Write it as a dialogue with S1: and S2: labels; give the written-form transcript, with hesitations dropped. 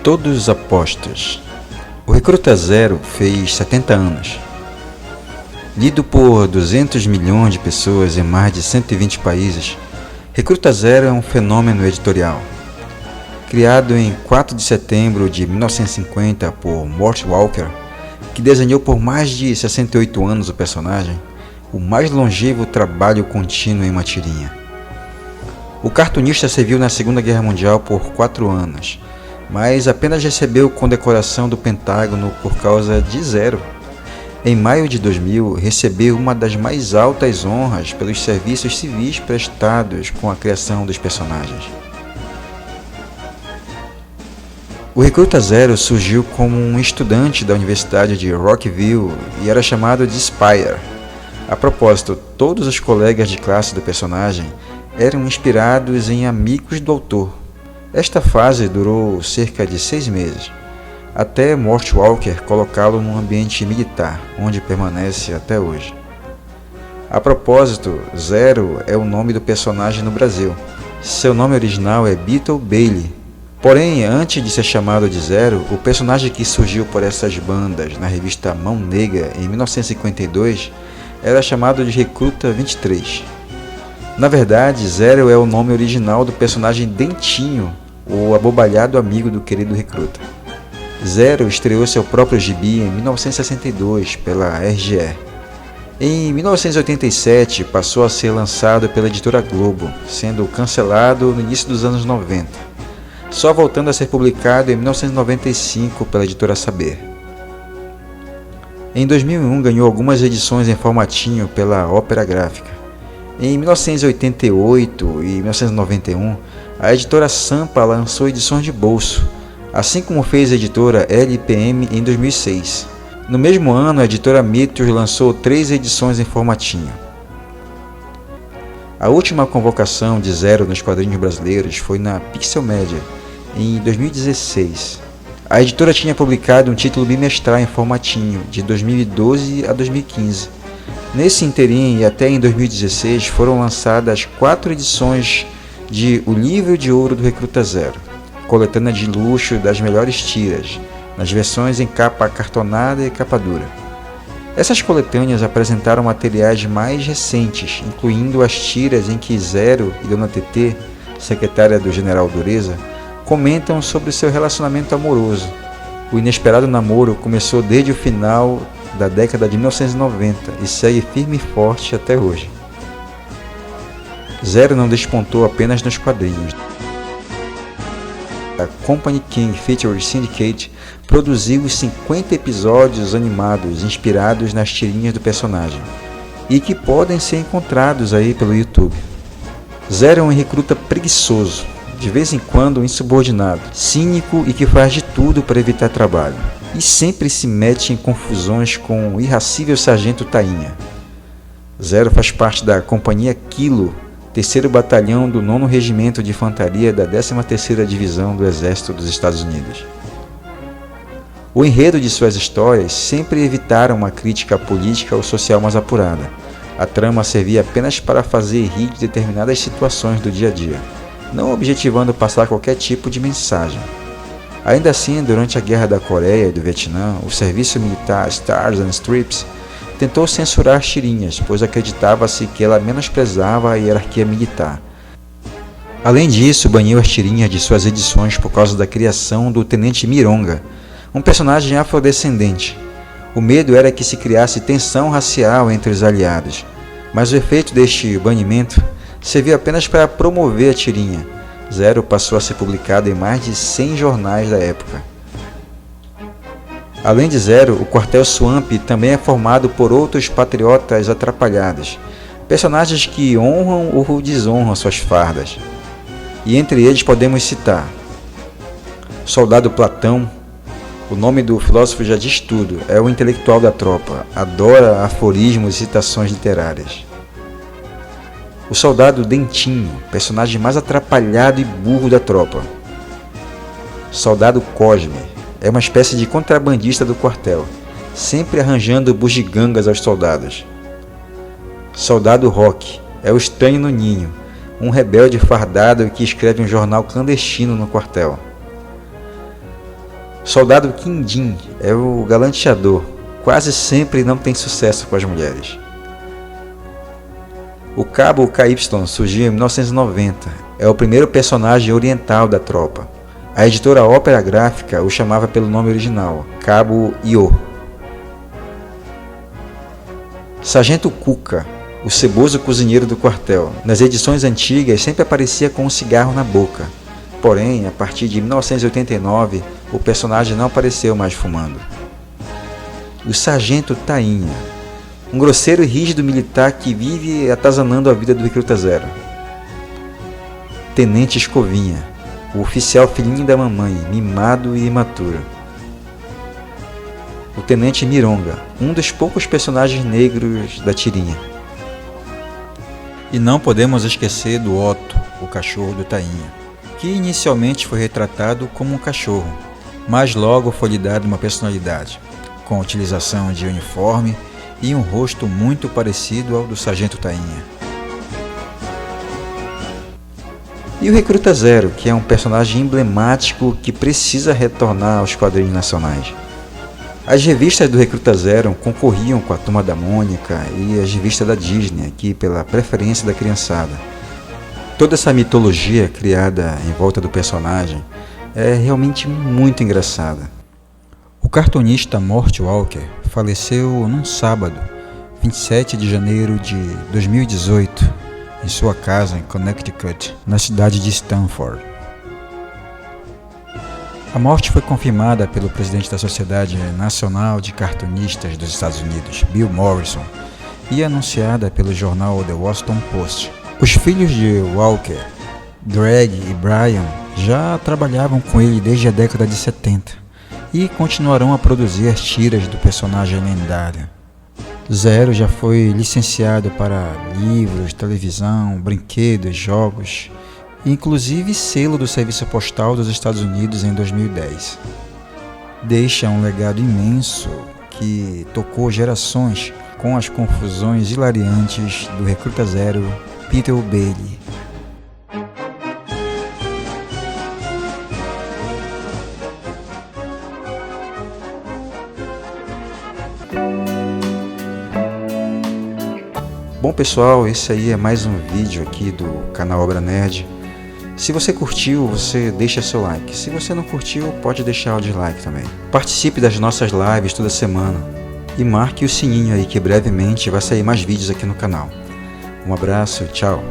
S1: Todos os apostos. O Recruta Zero fez 70 anos. Lido por 200 milhões de pessoas em mais de 120 países, Recruta Zero é um fenômeno editorial. Criado em 4 de setembro de 1950 por Mort Walker, que desenhou por mais de 68 anos o personagem, o mais longevo trabalho contínuo em uma tirinha. O cartunista serviu na Segunda Guerra Mundial por 4 anos, mas apenas recebeu condecoração do Pentágono por causa de Zero. Em maio de 2000, recebeu uma das mais altas honras pelos serviços civis prestados com a criação dos personagens. O Recruta Zero surgiu como um estudante da Universidade de Rockville e era chamado de Spire. A propósito, todos os colegas de classe do personagem eram inspirados em amigos do autor. Esta fase durou cerca de 6 meses, até Mort Walker colocá-lo num ambiente militar, onde permanece até hoje. A propósito, Zero é o nome do personagem no Brasil. Seu nome original é Beetle Bailey. Porém, antes de ser chamado de Zero, o personagem que surgiu por essas bandas na revista Mão Negra em 1952 era chamado de Recruta 23. Na verdade, Zero é o nome original do personagem Dentinho, o abobalhado amigo do querido Recruta. Zero estreou seu próprio gibi em 1962 pela RGE. Em 1987 passou a ser lançado pela editora Globo, sendo cancelado no início dos anos 90, só voltando a ser publicado em 1995 pela editora Saber. Em 2001 ganhou algumas edições em formatinho pela Ópera Gráfica. Em 1988 e 1991, a editora Sampa lançou edições de bolso, assim como fez a editora LPM em 2006. No mesmo ano, a editora Mitos lançou 3 edições em formatinho. A última convocação de Zero nos quadrinhos brasileiros foi na Pixel Media, em 2016. A editora tinha publicado um título bimestral em formatinho, de 2012 a 2015. Nesse interim e até em 2016 foram lançadas 4 edições de O Livro de Ouro do Recruta Zero, coletânea de luxo das melhores tiras, nas versões em capa cartonada e capa dura. Essas coletâneas apresentaram materiais mais recentes, incluindo as tiras em que Zero e Dona TT, secretária do General Dureza, comentam sobre seu relacionamento amoroso. O inesperado namoro começou desde o final da década de 1990 e segue firme e forte até hoje. Zero não despontou apenas nos quadrinhos. A Company King Feature Syndicate produziu os 50 episódios animados inspirados nas tirinhas do personagem e que podem ser encontrados aí pelo YouTube. Zero é um recruta preguiçoso, de vez em quando insubordinado, cínico e que faz de tudo para evitar trabalho, e sempre se mete em confusões com o irracível sargento Tainha. Zero faz parte da Companhia Kilo, 3º Batalhão do 9º Regimento de Infantaria da 13ª Divisão do Exército dos Estados Unidos. O enredo de suas histórias sempre evitaram uma crítica política ou social mais apurada. A trama servia apenas para fazer rir de determinadas situações do dia a dia, não objetivando passar qualquer tipo de mensagem. Ainda assim, durante a Guerra da Coreia e do Vietnã, o serviço militar Stars and Strips tentou censurar as tirinhas, pois acreditava-se que ela menosprezava a hierarquia militar. Além disso, baniu as tirinhas de suas edições por causa da criação do Tenente Mironga, um personagem afrodescendente. O medo era que se criasse tensão racial entre os aliados, mas o efeito deste banimento serviu apenas para promover a tirinha. Zero passou a ser publicado em mais de 100 jornais da época. Além de Zero, o Quartel Swamp também é formado por outros patriotas atrapalhados, personagens que honram ou desonram suas fardas. E entre eles podemos citar Soldado Platão. O nome do filósofo já diz tudo, é o intelectual da tropa, adora aforismos e citações literárias. O Soldado Dentinho, personagem mais atrapalhado e burro da tropa. Soldado Cosme. É uma espécie de contrabandista do quartel, sempre arranjando bugigangas aos soldados. Soldado Rock é o estranho no ninho, um rebelde fardado que escreve um jornal clandestino no quartel. Soldado Quindim é o galanteador, quase sempre não tem sucesso com as mulheres. O Cabo KY surgiu em 1990, é o primeiro personagem oriental da tropa. A editora Ópera Gráfica o chamava pelo nome original, Cabo Io. Sargento Cuca, o ceboso cozinheiro do quartel. Nas edições antigas sempre aparecia com um cigarro na boca. Porém, a partir de 1989, o personagem não apareceu mais fumando. O Sargento Tainha, um grosseiro e rígido militar que vive atazanando a vida do Recruta Zero. Tenente Escovinha, o oficial filhinho da mamãe, mimado e imaturo. O Tenente Mironga, um dos poucos personagens negros da tirinha. E não podemos esquecer do Otto, o cachorro do Tainha, que inicialmente foi retratado como um cachorro, mas logo foi lhe dado uma personalidade, com a utilização de uniforme e um rosto muito parecido ao do Sargento Tainha. E o Recruta Zero, que é um personagem emblemático que precisa retornar aos quadrinhos nacionais. As revistas do Recruta Zero concorriam com a Turma da Mônica e as revistas da Disney, aqui pela preferência da criançada. Toda essa mitologia criada em volta do personagem é realmente muito engraçada. O cartunista Mort Walker faleceu num sábado, 27 de janeiro de 2018, em sua casa em Connecticut, na cidade de Stamford. A morte foi confirmada pelo presidente da Sociedade Nacional de Cartunistas dos Estados Unidos, Bill Morrison, e anunciada pelo jornal The Washington Post. Os filhos de Walker, Greg e Brian, já trabalhavam com ele desde a década de 70 e continuarão a produzir as tiras do personagem lendário. Zero já foi licenciado para livros, televisão, brinquedos, jogos, inclusive selo do Serviço Postal dos Estados Unidos em 2010. Deixa um legado imenso que tocou gerações com as confusões hilariantes do Recruta Zero, Peter Bailey. Bom pessoal, esse aí é mais um vídeo aqui do canal Obra Nerd. Se você curtiu, você deixa seu like. Se você não curtiu, pode deixar o dislike também. Participe das nossas lives toda semana. E marque o sininho aí que brevemente vai sair mais vídeos aqui no canal. Um abraço, tchau!